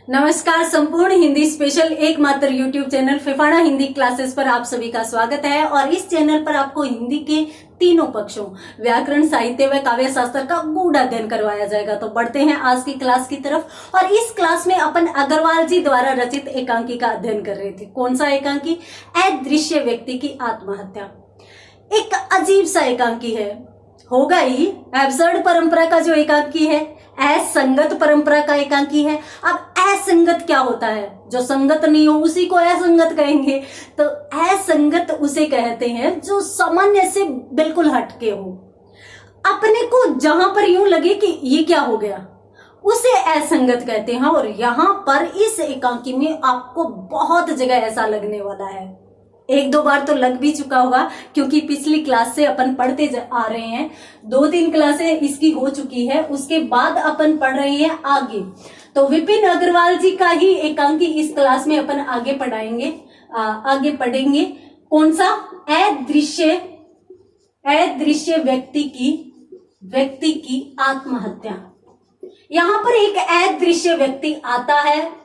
नमस्कार। संपूर्ण हिंदी स्पेशल एकमात्र YouTube channel Phefana Hindi classes पर आप सभी का स्वागत है। और इस चैनल पर आपको हिंदी के तीनों पक्षों व्याकरण, साहित्य व काव्य शास्त्र का गूढ़ अध्ययन करवाया जाएगा। तो बढ़ते हैं आज की क्लास की तरफ। और इस क्लास में अपन अग्रवाल जी द्वारा रचित एकांकी का अध्ययन कर रहे थे। कौन सा एकांकी? अदृश्य व्यक्ति की आत्महत्या। एक अजीब सा एकांकी है, होगा ही। एब्सर्ड परंपरा का जो एकांकी है, असंगत परंपरा का एकांकी है। अब असंगत क्या होता है? जो संगत नहीं हो उसी को असंगत कहेंगे। तो असंगत उसे कहते हैं जो सामान्य से बिल्कुल हटके हो, अपने को जहां पर यूं लगे कि ये क्या हो गया, उसे असंगत कहते हैं। और यहां पर इस एकांकी में आपको बहुत जगह ऐसा लगने वाला है। एक दो बार तो लग भी चुका होगा, क्योंकि पिछली क्लास से अपन पढ़ते आ रहे हैं। 2-3 क्लासें इसकी हो चुकी है, उसके बाद अपन पढ़ रहे हैं आगे। तो विपिन अग्रवाल जी का ही एकांकी इस क्लास में अपन आगे आगे पढ़ेंगे। कौन सा? अदृश्य व्यक्ति की आत्महत्या। यहां पर एक अदृश्य व्यक्ति आता है।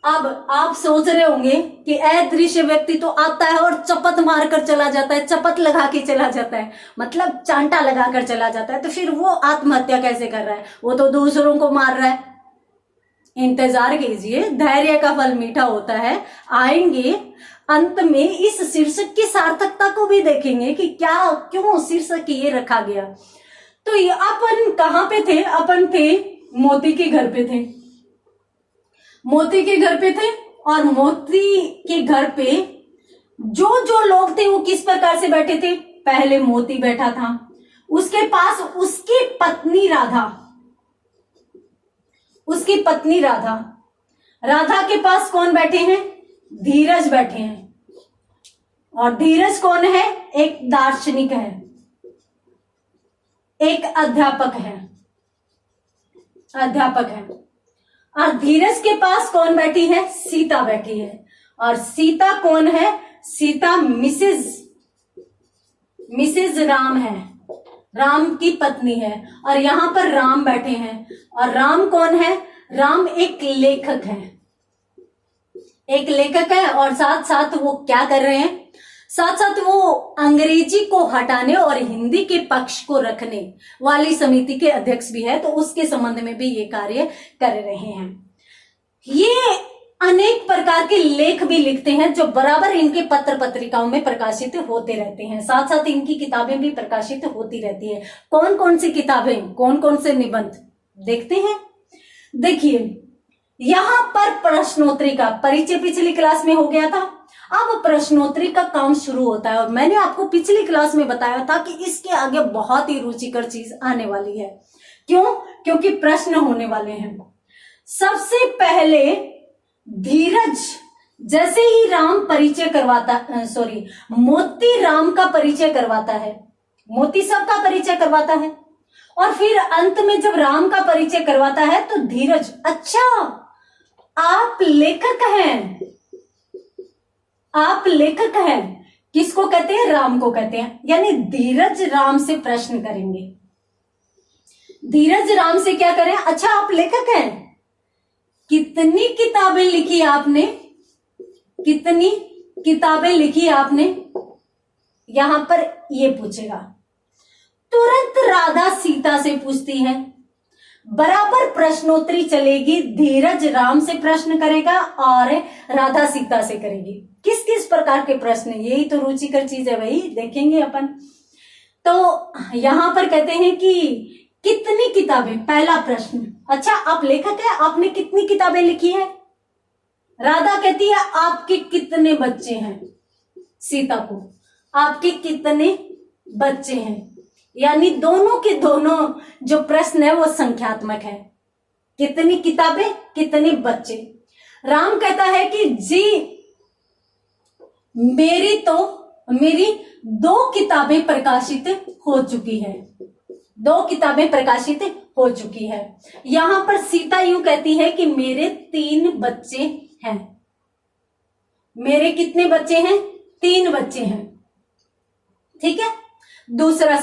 अब आप सोच रहे होंगे कि अदृश्य व्यक्ति तो आता है और चपत मारकर चला जाता है, चपत लगा के चला जाता है, मतलब चांटा लगाकर चला जाता है। तो फिर वो आत्महत्या कैसे कर रहा है? वो तो दूसरों को मार रहा है। इंतजार कीजिए, धैर्य का फल मीठा होता है। आएंगे अंत में इस शीर्षक की सार्थकता को भी देखेंगे कि क्यों शीर्षक ये रखा गया। तो ये अपन कहाँ पे थे? अपन थे मोती के घर पे थे। मोती के घर पे थे और मोती के घर पे जो लोग थे वो किस प्रकार से बैठे थे? पहले मोती बैठा था, उसके पास उसकी पत्नी राधा। राधा के पास कौन बैठे हैं? धीरज बैठे हैं। और धीरज कौन है? एक दार्शनिक है, एक अध्यापक है। और धीरज के पास कौन बैठी है? सीता बैठी है। और सीता कौन है? सीता मिसेज राम है, राम की पत्नी है। और यहां पर राम बैठे हैं। और राम कौन है? राम एक लेखक है। और साथ साथ वो क्या कर रहे हैं? साथ साथ वो अंग्रेजी को हटाने और हिंदी के पक्ष को रखने वाली समिति के अध्यक्ष भी है। तो उसके संबंध में भी ये कार्य कर रहे हैं। ये अनेक प्रकार के लेख भी लिखते हैं जो बराबर इनके पत्र पत्रिकाओं में प्रकाशित होते रहते हैं। साथ साथ इनकी किताबें भी प्रकाशित होती रहती है। कौन कौन सी किताबें, कौन कौन से निबंध देखते हैं? देखिए, यहां पर प्रश्नोत्तरी का परिचय पिछली क्लास में हो गया था। अब प्रश्नोत्तरी का काम शुरू होता है। और मैंने आपको पिछली क्लास में बताया था कि इसके आगे बहुत ही रुचिकर चीज आने वाली है। क्यों? क्योंकि प्रश्न होने वाले हैं। सबसे पहले धीरज जैसे ही मोती राम का परिचय करवाता है, मोती सबका परिचय करवाता है। और फिर अंत में जब राम का परिचय करवाता है तो धीरज, अच्छा आप लेखक हैं। किसको कहते हैं? राम को कहते हैं। यानी धीरज राम से प्रश्न करेंगे। धीरज राम से क्या करें? अच्छा आप लेखक हैं, कितनी किताबें लिखी आपने? यहां पर ये पूछेगा। तुरंत राधा सीता से पूछती है। बराबर प्रश्नोत्तरी चलेगी। धीरज राम से प्रश्न करेगा और राधा सीता से करेगी। किस किस प्रकार के प्रश्न? यही तो रुचिकर चीज है भाई, देखेंगे अपन। तो यहां पर कहते हैं कि कितनी किताबें? पहला प्रश्न, अच्छा आप लेखक हैं, आपने कितनी किताबें लिखी है? राधा कहती है आपके कितने बच्चे हैं? सीता को, आपके कितने बच्चे हैं? यानी दोनों के दोनों जो प्रश्न है वो संख्यात्मक है। कितनी किताबें, कितने बच्चे? राम कहता है कि जी मेरी 2 किताबें प्रकाशित हो चुकी है। यहां पर सीता यूं कहती है कि मेरे 3 बच्चे हैं। मेरे कितने बच्चे हैं? 3 बच्चे हैं। ठीक है। दूसरा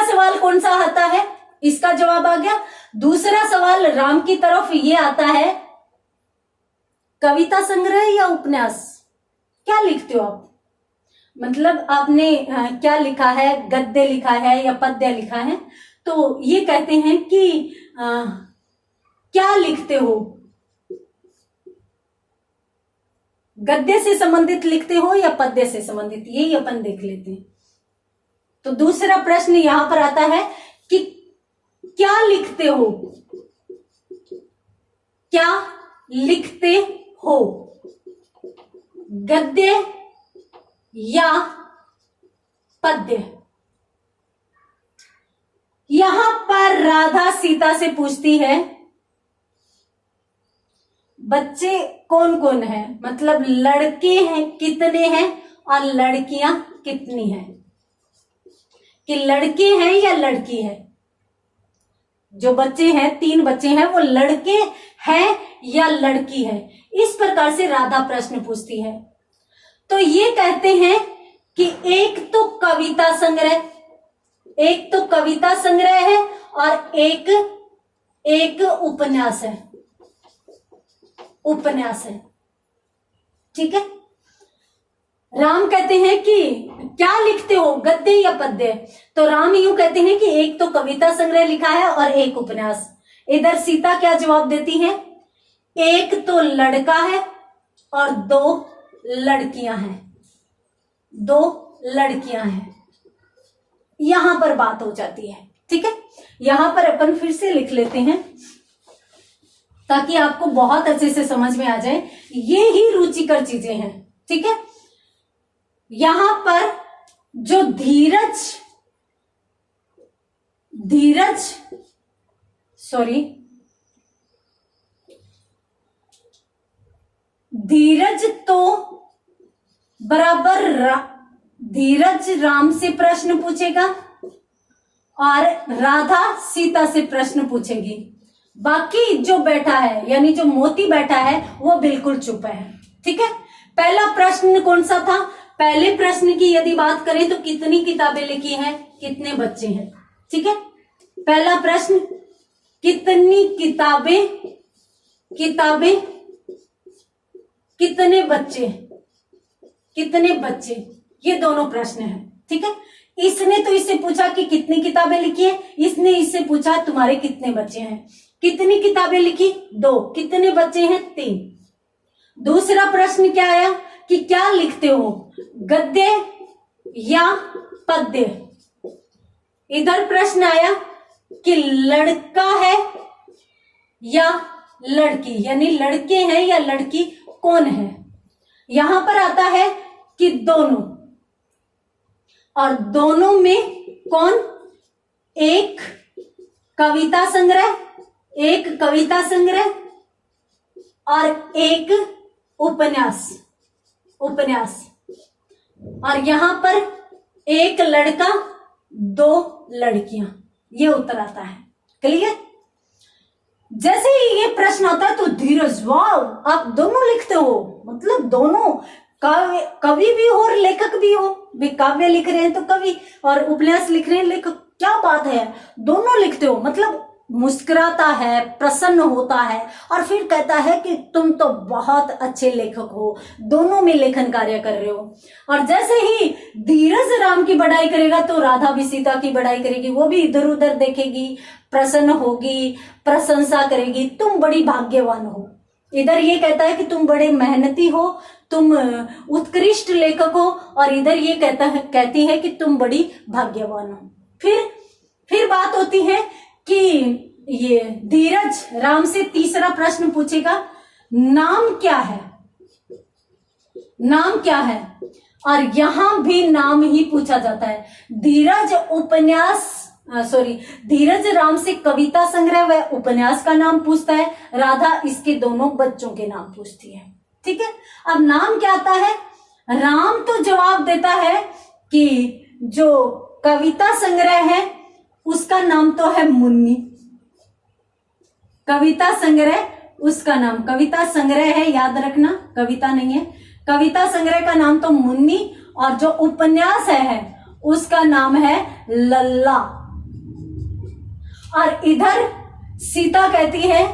सवाल कौन सा आता है? इसका जवाब आ गया। दूसरा सवाल राम की तरफ ये आता है, कविता संग्रह या उपन्यास, क्या लिखते हो आप? मतलब आपने क्या लिखा है, गद्य लिखा है या पद्य लिखा है? तो ये कहते हैं कि क्या लिखते हो, गद्य से संबंधित लिखते हो या पद्य से संबंधित, यही अपन देख लेते हैं। तो दूसरा प्रश्न यहां पर आता है कि क्या लिखते हो, क्या लिखते हो, गद्य या पद्य? यहां पर राधा सीता से पूछती है बच्चे कौन कौन है, मतलब लड़के हैं कितने हैं और लड़कियां कितनी हैं, कि लड़के हैं या लड़की है। जो बच्चे हैं, 3 बच्चे हैं, वो लड़के हैं या लड़की है, इस प्रकार से राधा प्रश्न पूछती है। तो ये कहते हैं कि एक तो कविता संग्रह है और एक उपन्यास है, ठीक है। राम कहते हैं कि क्या लिखते हो, गद्य या पद्य? तो राम यूं कहते हैं कि एक तो कविता संग्रह लिखा है और एक उपन्यास। इधर सीता क्या जवाब देती है, एक तो लड़का है और 2 लड़कियां हैं। यहां पर बात हो जाती है, ठीक है। यहां पर अपन फिर से लिख लेते हैं ताकि आपको बहुत अच्छे से समझ में आ जाए। ये ही रुचिकर चीजें हैं, ठीक है। यहां पर जो धीरज तो बराबर धीरज राम से प्रश्न पूछेगा और राधा सीता से प्रश्न पूछेगी। बाकी जो बैठा है, यानी जो मोती बैठा है, वो बिल्कुल चुप है, ठीक है। पहला प्रश्न कौन सा था? पहले प्रश्न की यदि बात करें तो कितनी किताबें लिखी हैं, कितने बच्चे हैं, ठीक है। पहला प्रश्न, कितनी किताबें, कितने बच्चे, ये दोनों प्रश्न हैं, ठीक है। इसने तो इससे पूछा कि कितनी किताबें लिखी है, इसने इससे पूछा तुम्हारे कितने बच्चे हैं। कितनी किताबें लिखी? 2। कितने बच्चे हैं? 3। दूसरा प्रश्न क्या आया कि क्या लिखते हो, गद्य या पद्य? इधर प्रश्न आया कि लड़का है या लड़की, यानी लड़के हैं या लड़की कौन है। यहां पर आता है कि दोनों, और दोनों में कौन? एक कविता संग्रह और एक उपन्यास। और यहां पर एक लड़का 2 लड़कियां, ये उत्तर आता है। क्लियर? जैसे ही ये प्रश्न आता है तो धीरज, वाह आप दोनों लिखते हो, मतलब दोनों कवि भी हो और लेखक भी हो। भी काव्य लिख रहे हैं तो कवि, और उपन्यास लिख रहे हैं लेखक, क्या बात है, दोनों लिखते हो। मतलब मुस्कुराता है, प्रसन्न होता है और फिर कहता है कि तुम तो बहुत अच्छे लेखक हो, दोनों में लेखन कार्य कर रहे हो। और जैसे ही धीरज राम की बड़ाई करेगा तो राधा भी सीता की बड़ाई करेगी, वो भी इधर उधर देखेगी, प्रसन्न होगी, प्रशंसा करेगी, तुम बड़ी भाग्यवान हो। इधर ये कहता है कि तुम बड़े मेहनती हो, तुम उत्कृष्ट लेखक हो, और इधर ये कहती है कि तुम बड़ी भाग्यवान हो। फिर बात होती है कि ये धीरज राम से तीसरा प्रश्न पूछेगा, नाम क्या है? और यहां भी नाम ही पूछा जाता है। धीरज राम से कविता संग्रह व उपन्यास का नाम पूछता है, राधा इसके दोनों बच्चों के नाम पूछती है, ठीक है। अब नाम क्या आता है? राम तो जवाब देता है कि जो कविता संग्रह है उसका नाम तो है मुन्नी। कविता संग्रह, उसका नाम कविता संग्रह है, याद रखना, कविता नहीं है। कविता संग्रह का नाम तो मुन्नी, और जो उपन्यास है उसका नाम है लल्ला। और इधर सीता कहती है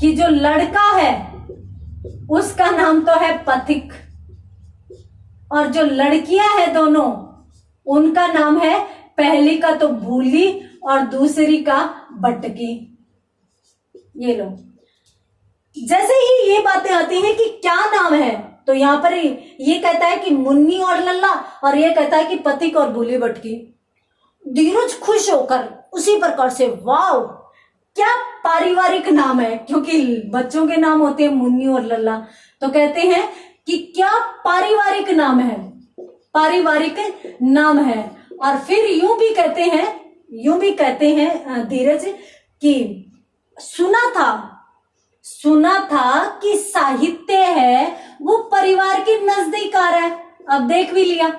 कि जो लड़का है उसका नाम तो है पथिक, और जो लड़कियां हैं दोनों उनका नाम है, पहली का तो भूली और दूसरी का बटकी। ये लो, जैसे ही ये बातें आती हैं कि क्या नाम है, तो यहां पर ये कहता है कि मुन्नी और लल्ला, और ये कहता है कि पथिक और भूली बटकी। धीरज खुश होकर उसी प्रकार से, वाव क्या पारिवारिक नाम है, क्योंकि बच्चों के नाम होते हैं मुन्नी और लल्ला, तो कहते हैं कि क्या पारिवारिक नाम है, पारिवारिक नाम है। और फिर यूं भी कहते हैं धीरज कि सुना था कि साहित्य है वो परिवार के नजदीक आ रहा है। अब देख भी लिया,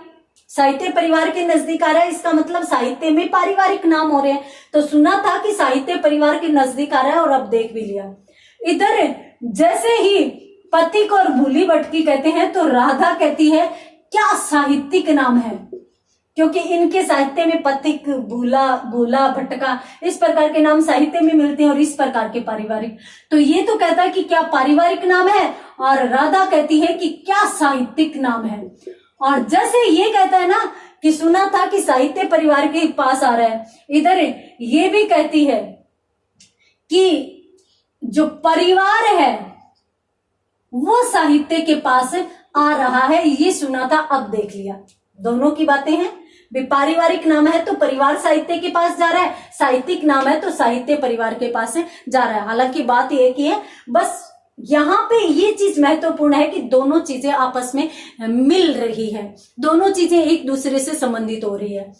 साहित्य परिवार के नजदीक आ रहा है, इसका मतलब साहित्य में पारिवारिक नाम हो रहे हैं। तो सुना था कि साहित्य परिवार के नजदीक आ रहा है, और अब देख भी लिया। इधर जैसे ही पथिक और भूली बटकी कहते हैं, तो राधा कहती है क्या साहित्यिक नाम है, क्योंकि इनके साहित्य में पथिक, भूला, भटका, इस प्रकार के नाम साहित्य में मिलते हैं, और इस प्रकार के पारिवारिक। तो ये तो कहता है कि क्या पारिवारिक नाम है, और राधा कहती है कि क्या साहित्यिक नाम है। और जैसे ये कहता है ना कि सुना था कि साहित्य परिवार के पास आ रहा है, इधर ये भी कहती है कि जो परिवार है वो साहित्य के पास आ रहा है, ये सुना था, अब देख लिया। दोनों की बातें हैं, पारिवारिक नाम है तो परिवार साहित्य के पास जा रहा है, साहित्यिक नाम है तो साहित्य परिवार के पास जा रहा है। हालांकि बात एक ही है, बस यहाँ पे ये चीज महत्वपूर्ण है कि दोनों चीजें आपस में मिल रही है, दोनों चीजें एक दूसरे से संबंधित हो रही है।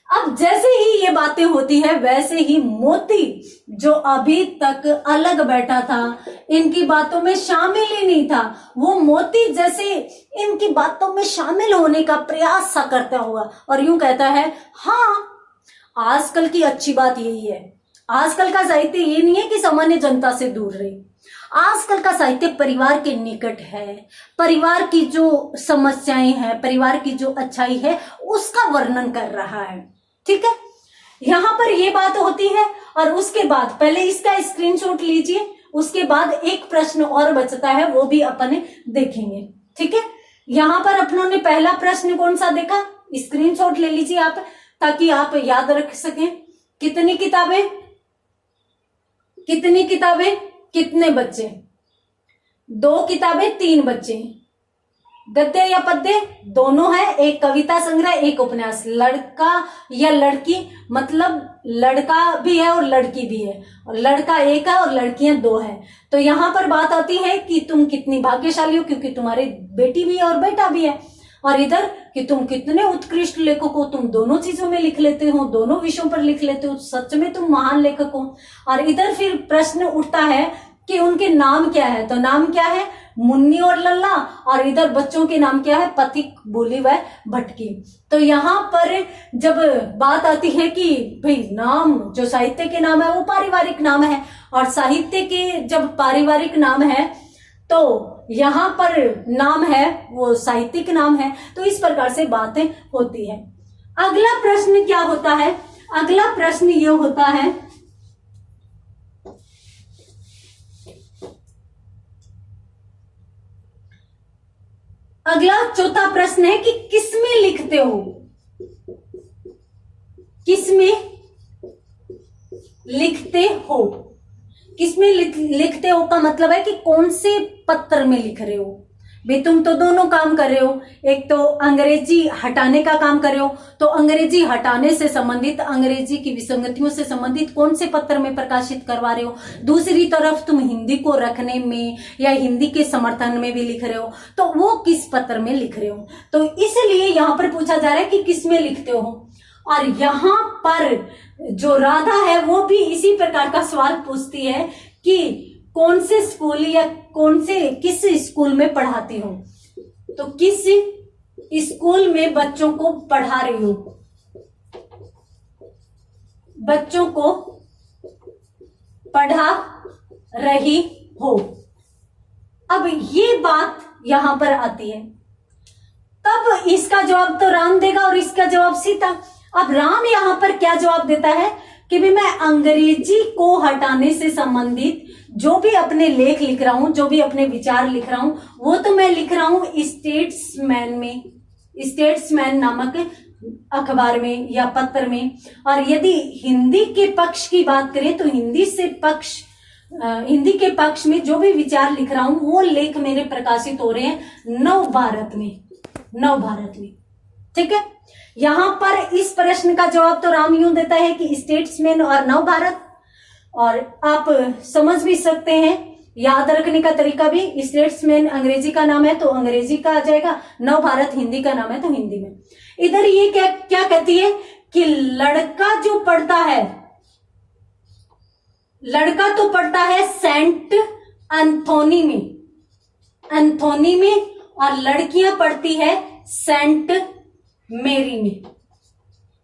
अब जैसे ही ये बातें होती है, वैसे ही मोती जो अभी तक अलग बैठा था, इनकी बातों में शामिल ही नहीं था, वो मोती जैसे इनकी बातों में शामिल होने का प्रयास सा करता हुआ, और यूं कहता है, हाँ आजकल की अच्छी बात यही है, आजकल का साहित्य ये नहीं है कि सामान्य जनता से दूर रहे, आजकल का साहित्य परिवार के निकट है, परिवार की जो समस्याएं हैं, परिवार की जो अच्छाई है उसका वर्णन कर रहा है। ठीक है, यहां पर ये बात होती है। और उसके बाद पहले इसका स्क्रीनशॉट लीजिए, उसके बाद एक प्रश्न और बचता है, वो भी अपन देखेंगे। ठीक है, यहां पर अपनों ने पहला प्रश्न कौन सा देखा, स्क्रीनशॉट ले लीजिए आप, ताकि आप याद रख सकें। कितनी किताबें कितने बच्चे, 2 किताबें 3 बच्चे, गद्य या पद्य दोनों है, एक कविता संग्रह, एक उपन्यास। लड़का या लड़की, मतलब लड़का भी है और लड़की भी है, और लड़का एक है और लड़कियां 2 है। तो यहां पर बात आती है कि तुम कितनी भाग्यशाली हो, क्योंकि तुम्हारी बेटी भी है और बेटा भी है। और इधर कि तुम कितने उत्कृष्ट लेखक हो, तुम दोनों चीजों में लिख लेते हो, दोनों विषयों पर लिख लेते हो, सच में तुम महान लेखक हो। और इधर फिर प्रश्न उठता है कि उनके नाम क्या है, तो नाम क्या है, मुन्नी और लल्ला, और इधर बच्चों के नाम क्या है, पथिक, भूली व भटकी। तो यहाँ पर जब बात आती है कि भाई नाम जो साहित्य के नाम है वो पारिवारिक नाम है, और साहित्य के जब पारिवारिक नाम है तो यहाँ पर नाम है वो साहित्यिक नाम है, तो इस प्रकार से बातें होती है। अगला प्रश्न क्या होता है, अगला प्रश्न ये होता है, अगला चौथा प्रश्न है कि किसमें लिखते हो, किसमें लिखते हो। किसमें लिखते हो का मतलब है कि कौन से पत्र में लिख रहे हो। भाई तुम तो दोनों काम कर रहे हो, एक तो अंग्रेजी हटाने का काम कर रहे हो, तो अंग्रेजी हटाने से संबंधित, अंग्रेजी की विसंगतियों से संबंधित कौन से पत्र में प्रकाशित करवा रहे हो। दूसरी तरफ तुम हिंदी को रखने में या हिंदी के समर्थन में भी लिख रहे हो, तो वो किस पत्र में लिख रहे हो। तो इसलिए यहाँ पर पूछा जा रहा है कि किस में लिखते हो। और यहाँ पर जो राधा है वो भी इसी प्रकार का सवाल पूछती है कि कौन से स्कूल या किस स्कूल में पढ़ाती हो, तो किस स्कूल में बच्चों को पढ़ा रही हो, बच्चों को पढ़ा रही हो। अब ये बात यहां पर आती है, तब इसका जवाब तो राम देगा और इसका जवाब सीता। अब राम यहां पर क्या जवाब देता है कि भी मैं अंग्रेजी को हटाने से संबंधित जो भी अपने लेख लिख रहा हूं, जो भी अपने विचार लिख रहा हूं, वो तो मैं लिख रहा हूं स्टेट्समैन में, स्टेट्समैन नामक अखबार में या पत्र में। और यदि हिंदी के पक्ष की बात करें तो हिंदी के पक्ष में जो भी विचार लिख रहा हूं वो लेख मेरे प्रकाशित हो रहे हैं नवभारत में। ठीक है, यहां पर इस प्रश्न का जवाब तो राम यूं देता है कि स्टेट्समैन और नवभारत, और आप समझ भी सकते हैं, याद रखने का तरीका भी, स्टेट्समैन अंग्रेजी का नाम है तो अंग्रेजी का आ जाएगा, नवभारत हिंदी का नाम है तो हिंदी में। इधर ये क्या कहती है कि लड़का जो पढ़ता है, लड़का तो पढ़ता है सेंट एंथोनी में और लड़कियां पढ़ती है सेंट मेरी में।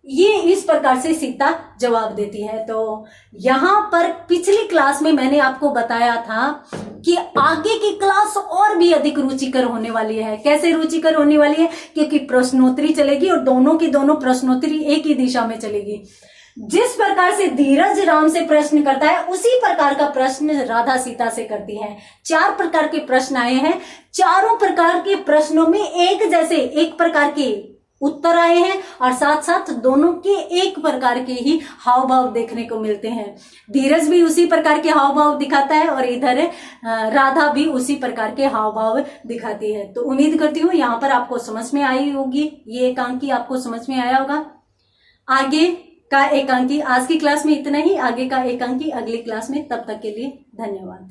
ये इस प्रकार से सीता जवाब देती है। तो यहां पर पिछली क्लास में मैंने आपको बताया था कि आगे की क्लास और भी अधिक रुचिकर होने वाली है। कैसे रुचिकर होने वाली है? क्योंकि प्रश्नोत्तरी चलेगी और दोनों की दोनों प्रश्नोत्तरी एक ही दिशा में चलेगी। जिस प्रकार से धीरज राम से प्रश्न करता है उसी प्रकार का प्रश्न राधा सीता से करती है। 4 प्रकार के प्रश्न आए हैं, चारों प्रकार के प्रश्नों में एक जैसे एक प्रकार के उत्तर आए हैं और साथ साथ दोनों के एक प्रकार के ही हाव भाव देखने को मिलते हैं। धीरज भी उसी प्रकार के हाव भाव दिखाता है और इधर राधा भी उसी प्रकार के हाव भाव दिखाती है। तो उम्मीद करती हूँ यहाँ पर आपको समझ में आई होगी, ये एकांकी आपको समझ में आया होगा। आगे का एकांकी आज की क्लास में इतना ही, आगे का एकांकी अगली क्लास में। तब तक के लिए धन्यवाद।